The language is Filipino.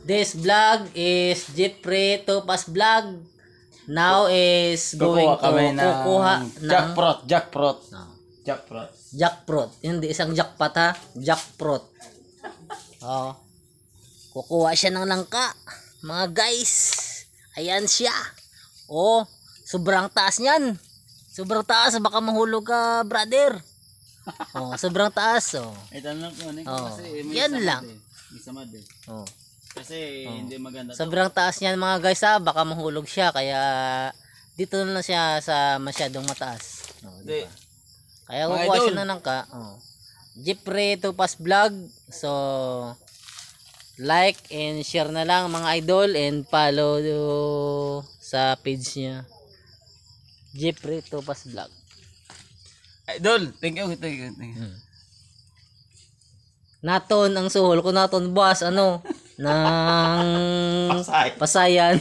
This vlog is Jeffrey Topas vlog. Now is going to kukuha ng jackpot. Hindi isang jackpot ha, jackpot. Oh. Kukuha siya ng langka. Mga guys, ayan siya. Oh, sobrang taas niyan. Sobrang taas, baka mahulog ka, brother. Oh, sobrang taas, oh. Ito lang po, kasi yan lang. May samad eh. Oh. Kasi hindi maganda. Sobrang taas niyan mga guys ha, baka mahulog siya kaya dito na siya sa masyadong mataas. Oh, diba? Kaya kukuha siya ng langka. Oh. Jeffrey Topas vlog. So like and share na lang mga idol and follow sa page niya. Jeffrey Topas vlog. Idol, thank you. Naton ang suhol ko naton boss ano ng Pasayan.